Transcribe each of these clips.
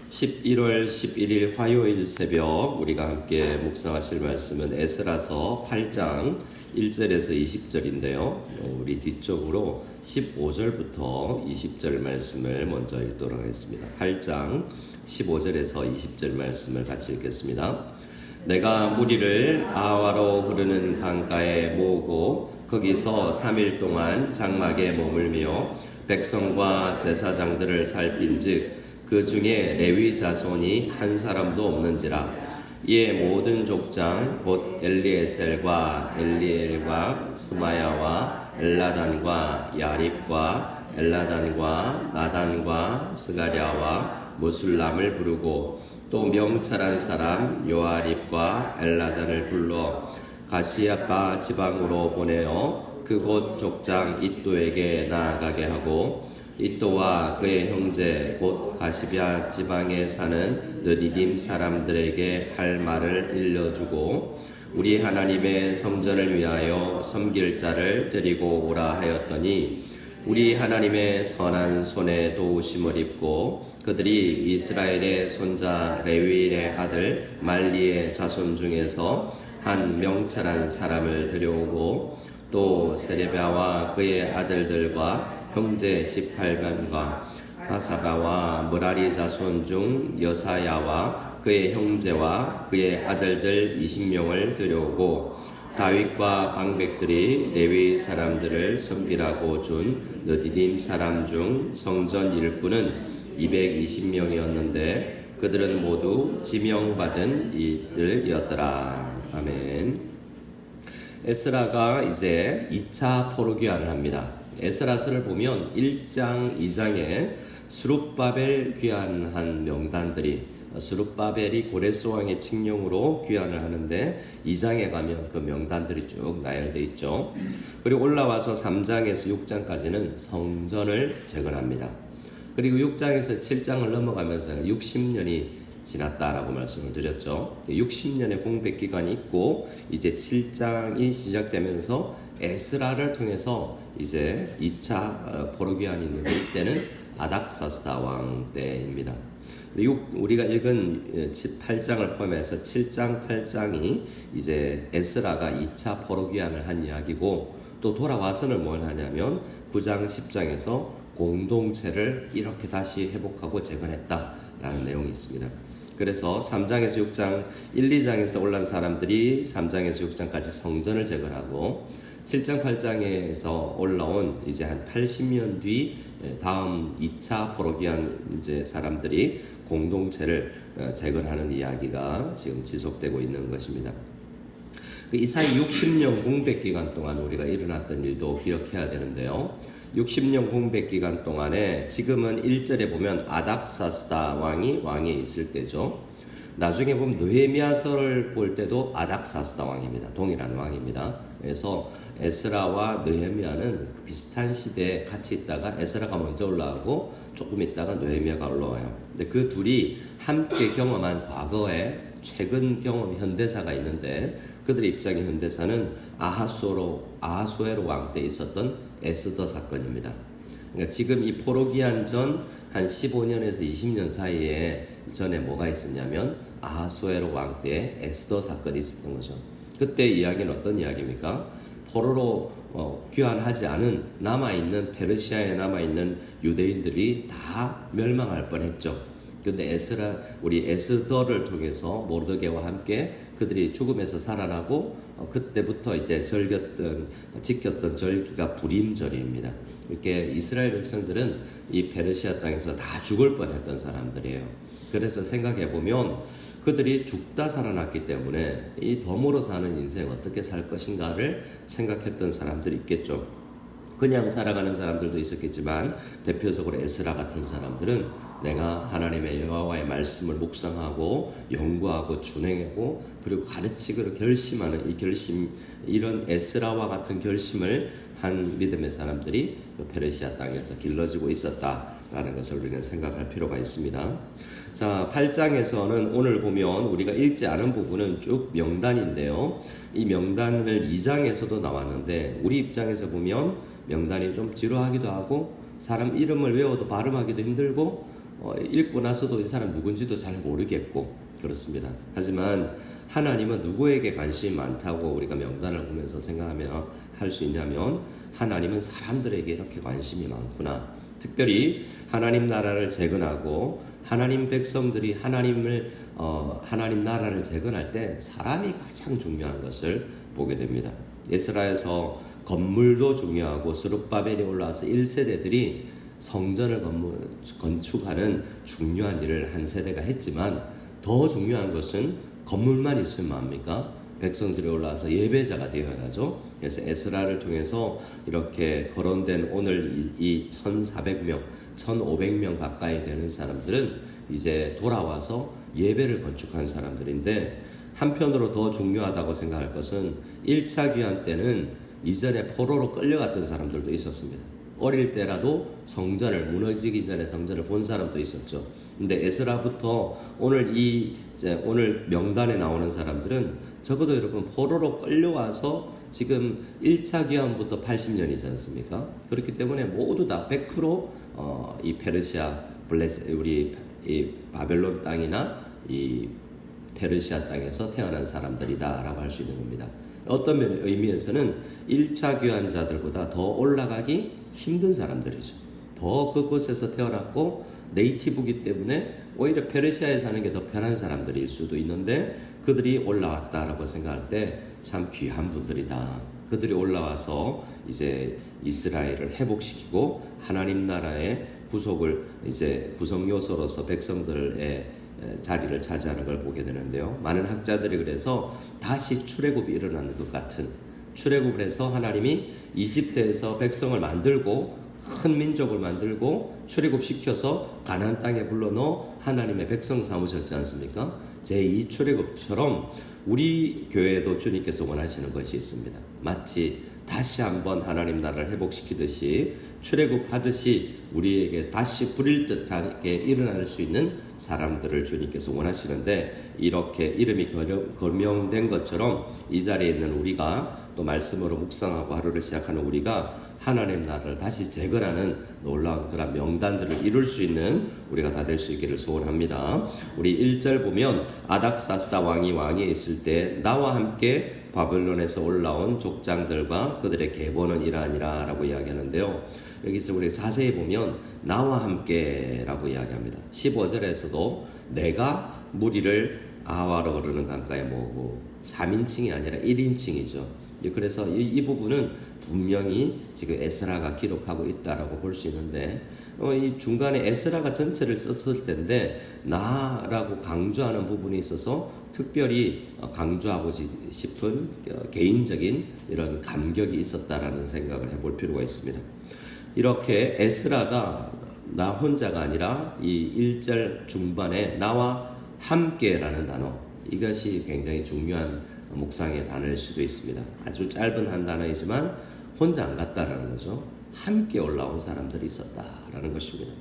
11월 11일 화요일 새벽 우리가 함께 묵상하실 말씀은 에스라서 8장 1절에서 20절인데요. 우리 뒤쪽으로 15절부터 20절 말씀을 먼저 읽도록 하겠습니다. 8장 15절에서 20절 말씀을 같이 읽겠습니다. 내가 무리를 아하와로 흐르는 강가에 모으고 거기서 3일 동안 장막에 머물며 백성과 제사장들을 살핀즉 그 중에 레위 자손이 한 사람도 없는지라. 이에 모든 족장 곧 엘리에셀과 엘리엘과 스마야와 엘라단과 야립과 엘라단과 나단과 스가랴와 무술람을 부르고 또 명찰한 사람 요아립과 엘라단을 불러 가시아가 지방으로 보내어 그곳 족장 이또에게 나아가게 하고 이또와 그의 형제 곧 가시비아 지방에 사는 느디딤 사람들에게 할 말을 일러주고 우리 하나님의 성전을 위하여 섬길 자를 데리고 오라 하였더니 우리 하나님의 선한 손에 도우심을 입고 그들이 이스라엘의 손자 레위의 아들 말리의 자손 중에서 한 명찰한 사람을 데려오고 또 세레비아와 그의 아들들과 형제 18명과 하사바와 므라리 자손 중 여사야와 그의 형제와 그의 아들들 20명을 데려오고 다윗과 방백들이 레위 사람들을 섬기라고 준 느디딤 사람 중 성전 일꾼은 220명이었는데 그들은 모두 지명받은 이들이었더라. 아멘. 에스라가 이제 2차 포로귀환을 합니다. 에스라서를 보면 1장, 2장에 스룹바벨 귀환한 명단들이 스룹바벨이 고레스 왕의 칙령으로 귀환을 하는데 2장에 가면 그 명단들이 쭉 나열되어 있죠. 그리고 올라와서 3장에서 6장까지는 성전을 재건합니다. 그리고 6장에서 7장을 넘어가면서 60년이 지났다라고 말씀을 드렸죠. 60년의 공백 기간이 있고 이제 7장이 시작되면서 에스라를 통해서 이제 2차 포로귀환이 있는데 이때는 아닥사스다 왕 때입니다. 우리가 읽은 8장을 포함해서 7장, 8장이 이제 에스라가 2차 포로귀환을 한 이야기고 또 돌아와서는 뭘 하냐면 9장, 10장에서 공동체를 이렇게 다시 회복하고 재건했다라는 내용이 있습니다. 그래서 3장에서 6장, 1, 2장에서 올라온 사람들이 3장에서 6장까지 성전을 재건하고 7장, 8장에서 올라온 이제 한 80년 뒤 다음 2차 포로귀환 이제 사람들이 공동체를 재건하는 이야기가 지금 지속되고 있는 것입니다. 이 사이 60년 공백 기간 동안 우리가 일어났던 일도 기억해야 되는데요. 60년 공백 기간 동안에 지금은 1절에 보면 아닥사스다 왕에 있을 때죠. 나중에 보면 느헤미야서를 볼 때도 아닥사스다 왕입니다. 동일한 왕입니다. 그래서 에스라와 느헤미야는 비슷한 시대에 같이 있다가 에스라가 먼저 올라오고 조금 있다가 느헤미야가 올라와요. 근데 그 둘이 함께 경험한 과거의 최근 경험 현대사가 있는데 그들의 입장의 현대사는 아하수에로 왕 때 있었던 에스더 사건입니다. 그러니까 지금 이 포로기한 전 한 15년에서 20년 사이에 전에 뭐가 있었냐면 아하수에로 왕 때 에스더 사건이 있었던 거죠. 그때 이야기는 어떤 이야기입니까? 포로로 귀환하지 않은 페르시아에 남아있는 유대인들이 다 멸망할 뻔했죠. 그런데 우리 에스더를 통해서 모르드게와 함께 그들이 죽음에서 살아나고 그때부터 이제 지켰던 절기가 불임절입니다. 이렇게 이스라엘 백성들은 이 페르시아 땅에서 다 죽을 뻔했던 사람들이에요. 그래서 생각해 보면 그들이 죽다 살아났기 때문에 이 덤으로 사는 인생 어떻게 살 것인가를 생각했던 사람들이 있겠죠. 그냥 살아가는 사람들도 있었겠지만 대표적으로 에스라 같은 사람들은 내가 하나님의 여호와의 말씀을 묵상하고 연구하고 준행하고 그리고 가르치기로 결심하는 이 결심, 이런 에스라와 같은 결심을 한 믿음의 사람들이 그 페르시아 땅에서 길러지고 있었다라는 것을 우리는 생각할 필요가 있습니다. 자, 8장에서는 오늘 보면 우리가 읽지 않은 부분은 쭉 명단인데요. 이 명단을 2장에서도 나왔는데 우리 입장에서 보면 명단이 좀 지루하기도 하고 사람 이름을 외워도 발음하기도 힘들고 읽고 나서도 이 사람 누군지도 잘 모르겠고 그렇습니다. 하지만 하나님은 누구에게 관심이 많다고 우리가 명단을 보면서 생각하며 할 수 있냐면 하나님은 사람들에게 이렇게 관심이 많구나. 특별히 하나님 나라를 재건하고 하나님 백성들이 하나님 나라를 재건할 때 사람이 가장 중요한 것을 보게 됩니다. 에스라에서 건물도 중요하고 스룹바벨이 올라와서 1세대들이 성전을 건축하는 중요한 일을 한 세대가 했지만 더 중요한 것은 건물만 있으면 뭐합니까? 백성들이 올라와서 예배자가 되어야죠. 그래서 에스라를 통해서 이렇게 거론된 오늘 이 1,400명, 1,500명 가까이 되는 사람들은 이제 돌아와서 예배를 건축한 사람들인데, 한편으로 더 중요하다고 생각할 것은 1차 귀환 때는 이전에 포로로 끌려갔던 사람들도 있었습니다. 어릴 때라도 무너지기 전에 성전을 본 사람도 있었죠. 근데 에스라부터 오늘 명단에 나오는 사람들은 적어도 여러분 포로로 끌려와서 지금 1차 귀환부터 80년이지 않습니까? 그렇기 때문에 모두 다 100% 이 페르시아 우리 이 바벨론 땅이나 이 페르시아 땅에서 태어난 사람들이다라고 할 수 있는 겁니다. 어떤 의미에서는 1차 귀환자들보다 더 올라가기 힘든 사람들이죠. 더 그곳에서 태어났고 네이티브이기 때문에 오히려 페르시아에 사는 게 더 편한 사람들일 수도 있는데, 그들이 올라왔다라고 생각할 때 참 귀한 분들이다. 그들이 올라와서 이제 이스라엘을 회복시키고 하나님 나라의 구성 요소로서 백성들의 자리를 차지하는 걸 보게 되는데요. 많은 학자들이 그래서 다시 출애굽이 일어나는 것 같은, 출애굽을 해서 하나님이 이집트에서 백성을 만들고 큰 민족을 만들고 출애굽시켜서 가나안 땅에 불러넣어 하나님의 백성 삼으셨지 않습니까? 제2 출애굽처럼 우리 교회도 주님께서 원하시는 것이 있습니다. 마치 다시 한번 하나님 나라를 회복시키듯이 출애굽하듯이 우리에게 다시 부릴 듯하게 일어날 수 있는 사람들을 주님께서 원하시는데, 이렇게 이름이 거명된 것처럼 이 자리에 있는 우리가 또 말씀으로 묵상하고 하루를 시작하는 우리가 하나님 나라를 다시 재건하는 놀라운 그런 명단들을 이룰 수 있는 우리가 다 될 수 있기를 소원합니다. 우리 1절 보면 아닥사스다 왕위에 있을 때 나와 함께 바벨론에서 올라온 족장들과 그들의 계보는 이러하니라 라고 이야기하는데요. 여기서 우리 자세히 보면 나와 함께 라고 이야기합니다. 15절에서도 내가 무리를 아와로 흐르는 강가에 모으고 3인칭이 아니라 1인칭이죠. 그래서 이 부분은 분명히 지금 에스라가 기록하고 있다라고 볼 수 있는데, 이 중간에 에스라가 전체를 썼을 텐데 나라고 강조하는 부분이 있어서 특별히 강조하고 싶은 개인적인 이런 감격이 있었다라는 생각을 해볼 필요가 있습니다. 이렇게 에스라가 나 혼자가 아니라 이 1절 중반에 나와 함께라는 단어, 이것이 굉장히 중요한 묵상의 단어일 수도 있습니다. 아주 짧은 한 단어이지만 혼자 안 갔다라는 거죠. 함께 올라온 사람들이 있었다라는 것입니다.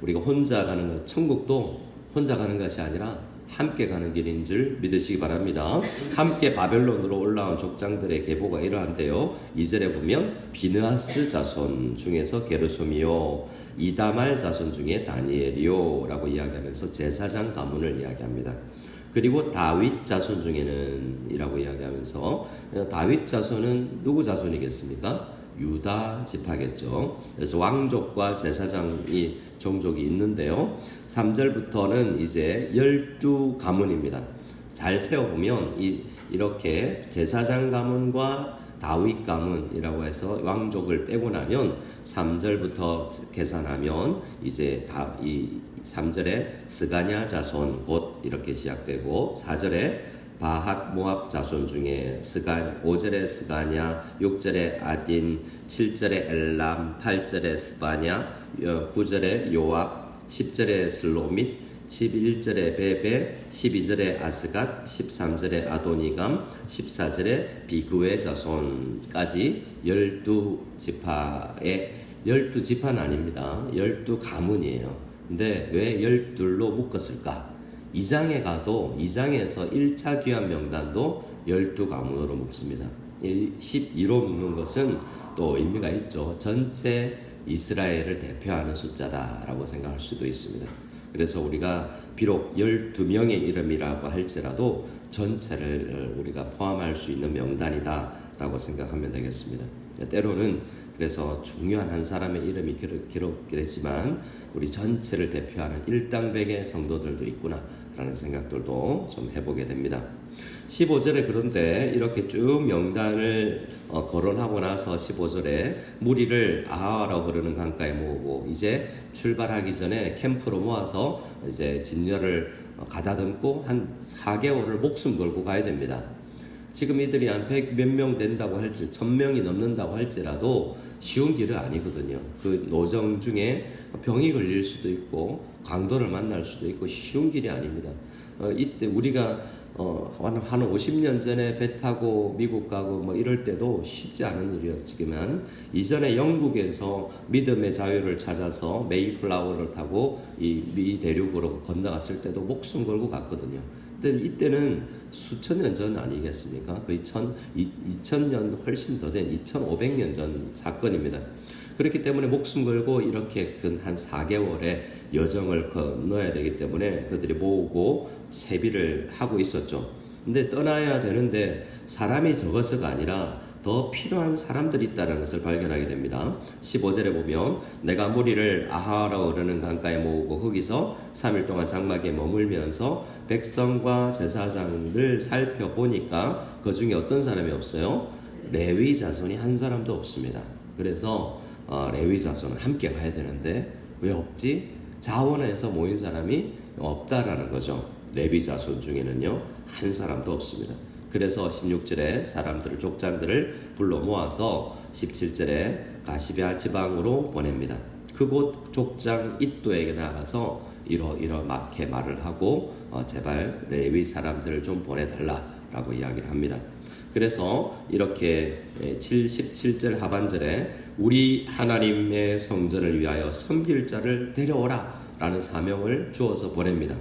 우리가 혼자 가는 것, 천국도 혼자 가는 것이 아니라 함께 가는 길인 줄 믿으시기 바랍니다. 함께 바벨론으로 올라온 족장들의 계보가 이러한데요. 2절에 보면 비느하스 자손 중에서 게르솜이요, 이다말 자손 중에 다니엘이요 라고 이야기하면서 제사장 가문을 이야기합니다. 그리고 다윗 자손 중에는 이라고 이야기하면서, 다윗 자손은 누구 자손이겠습니까? 유다 지파겠죠. 그래서 왕족과 제사장이 종족이 있는데요. 3절부터는 이제 12가문입니다. 잘 세어보면 이렇게 제사장 가문과 다윗 가문이라고 해서 왕족을 빼고 나면 3절부터 계산하면 이제 이 3절에 스가냐 자손 곧 이렇게 시작되고, 4절에 바핫 모압 자손 중에 5절에 스가냐, 6절에 아딘, 7절에 엘람, 8절에 스바냐, 9절에 요압, 10절에 슬로밋, 11절에 베베, 12절에 아스갓, 13절에 아도니감, 14절에 비그의 자손까지 12지파의 12지파는 아닙니다. 12가문이에요. 근데 왜 12로 묶었을까? 2장에 가도 2장에서 1차 귀환 명단도 12가문으로 묶습니다. 12로 묶는 것은 또 의미가 있죠. 전체 이스라엘을 대표하는 숫자다라고 생각할 수도 있습니다. 그래서 우리가 비록 12명의 이름이라고 할지라도 전체를 우리가 포함할 수 있는 명단이다 라고 생각하면 되겠습니다. 때로는 그래서 중요한 한 사람의 이름이 기록되지만 우리 전체를 대표하는 일당백의 성도들도 있구나 라는 생각들도 좀 해보게 됩니다. 15절에 그런데 이렇게 쭉 명단을 거론하고 나서 15절에 무리를 아하라고 흐르는 강가에 모으고 이제 출발하기 전에 캠프로 모아서 이제 진열을 가다듬고 한 4개월을 목숨 걸고 가야 됩니다. 지금 이들이 한 100 몇 명 된다고 할지 1000명이 넘는다고 할지라도 쉬운 길은 아니거든요. 그 노정 중에 병이 걸릴 수도 있고 강도를 만날 수도 있고 쉬운 길이 아닙니다. 이때 우리가 한 50년 전에 배 타고 미국 가고 뭐 이럴 때도 쉽지 않은 일이었지만 이전에 영국에서 믿음의 자유를 찾아서 메이플라워를 타고 이 미 대륙으로 건너갔을 때도 목숨 걸고 갔거든요. 근데 이때는 수천 년 전 아니겠습니까? 거의 2000년 훨씬 더 된 2500년 전 사건입니다. 그렇기 때문에 목숨 걸고 이렇게 큰 한 4개월의 여정을 건너야 되기 때문에 그들이 모으고 세비를 하고 있었죠. 근데 떠나야 되는데 사람이 적어서가 아니라 더 필요한 사람들이 있다는 것을 발견하게 됩니다. 15절에 보면 내가 무리를 아하라고 흐르는 강가에 모으고 거기서 3일 동안 장막에 머물면서 백성과 제사장을 살펴보니까 그 중에 어떤 사람이 없어요? 레위 자손이 한 사람도 없습니다. 그래서 레위 자손은 함께 가야 되는데 왜 없지? 자원에서 모인 사람이 없다라는 거죠. 레위 자손 중에는요 한 사람도 없습니다. 그래서 16절에 사람들을 족장들을 불러 모아서 17절에 가시베아 지방으로 보냅니다. 그곳 족장 id도에게 나가서 이렇게 말을 하고 제발 레위 사람들을 좀 보내달라라고 이야기를 합니다. 그래서 이렇게 77절 하반절에 우리 하나님의 성전을 위하여 섬길 자를 데려오라 라는 사명을 주어서 보냅니다.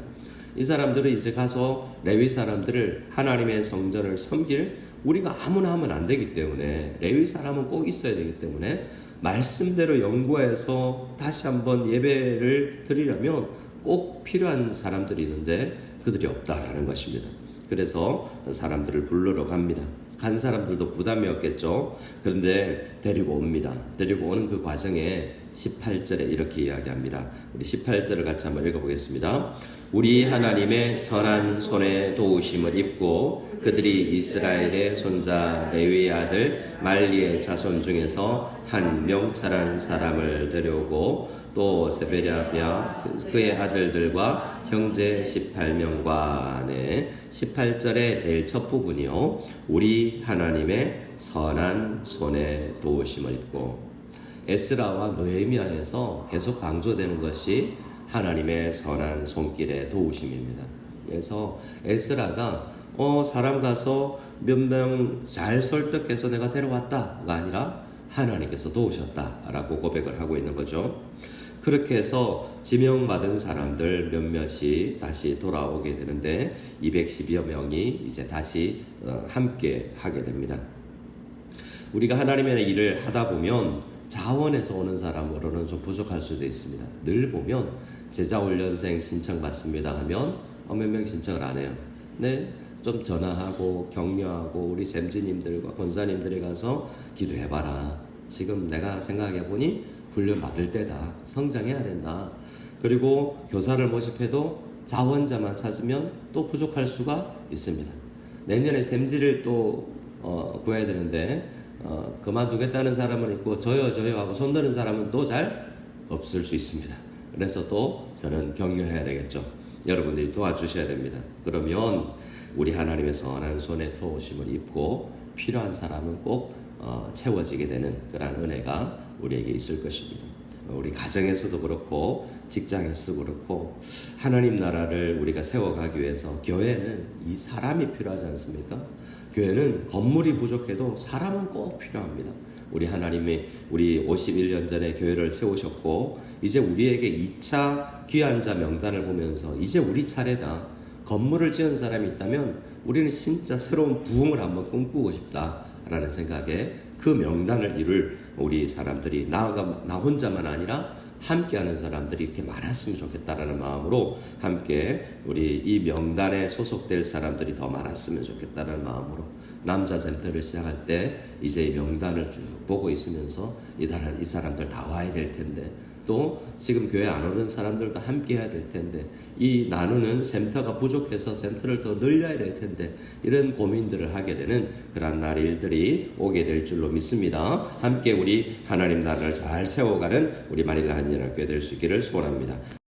이 사람들은 이제 가서 레위 사람들을 하나님의 성전을 섬길 우리가 아무나 하면 안 되기 때문에 레위 사람은 꼭 있어야 되기 때문에 말씀대로 연구해서 다시 한번 예배를 드리려면 꼭 필요한 사람들이 있는데 그들이 없다라는 것입니다. 그래서 사람들을 부르러 갑니다. 간 사람들도 부담이었겠죠. 그런데 데리고 옵니다. 데리고 오는 그 과정에 18절에 이렇게 이야기합니다. 우리 18절을 같이 한번 읽어보겠습니다. 우리 하나님의 선한 손에 도우심을 입고 그들이 이스라엘의 손자 레위의 아들 말리의 자손 중에서 한 명찰한 사람을 데려오고 또 세베랴비아 그의 아들들과 형제 18명과 18절의 제일 첫 부분이요. 우리 하나님의 선한 손에 도우심을 입고 에스라와 느헤미야에서 계속 강조되는 것이 하나님의 선한 손길의 도우심입니다. 그래서 에스라가 사람 가서 몇 명 잘 설득해서 내가 데려왔다가 아니라 하나님께서 도우셨다라고 고백을 하고 있는 거죠. 그렇게 해서 지명받은 사람들 몇몇이 다시 돌아오게 되는데 210여 명이 이제 다시 함께 하게 됩니다. 우리가 하나님의 일을 하다 보면 자원에서 오는 사람으로는 좀 부족할 수도 있습니다. 늘 보면 제자훈련생 신청받습니다 하면 몇 명 신청을 안 해요. 네, 좀 전화하고 격려하고 우리 샘지님들과 권사님들이 가서 기도해봐라. 지금 내가 생각해보니 훈련 받을 때다. 성장해야 된다. 그리고 교사를 모집해도 자원자만 찾으면 또 부족할 수가 있습니다. 내년에 샘지를 또 구해야 되는데 그만두겠다는 사람은 있고 저요 하고 손드는 사람은 또 잘 없을 수 있습니다. 그래서 또 저는 격려해야 되겠죠. 여러분들이 도와주셔야 됩니다. 그러면 우리 하나님의 선한 손에 도우심을 입고 필요한 사람은 꼭 채워지게 되는 그러한 은혜가 우리에게 있을 것입니다. 우리 가정에서도 그렇고 직장에서도 그렇고 하나님 나라를 우리가 세워가기 위해서 교회는 이 사람이 필요하지 않습니까? 교회는 건물이 부족해도 사람은 꼭 필요합니다. 우리 하나님이 우리 51년 전에 교회를 세우셨고 이제 우리에게 2차 귀환자 명단을 보면서 이제 우리 차례다. 건물을 지은 사람이 있다면 우리는 진짜 새로운 부흥을 한번 꿈꾸고 싶다라는 생각에 그 명단을 이룰 우리 사람들이 나 혼자만 아니라 함께하는 사람들이 이렇게 많았으면 좋겠다라는 마음으로 함께 우리 이 명단에 소속될 사람들이 더 많았으면 좋겠다는 마음으로 남자 센터를 시작할 때 이제 이 명단을 쭉 보고 있으면서 이 사람들 다 와야 될 텐데 또 지금 교회 안 오는 사람들도 함께 해야 될 텐데 이 나누는 센터가 부족해서 센터를 더 늘려야 될 텐데 이런 고민들을 하게 되는 그러한 날일들이 오게 될 줄로 믿습니다. 함께 우리 하나님 나라를 잘 세워가는 우리 마닐라 한인연합교회 될 수 있기를 소원합니다.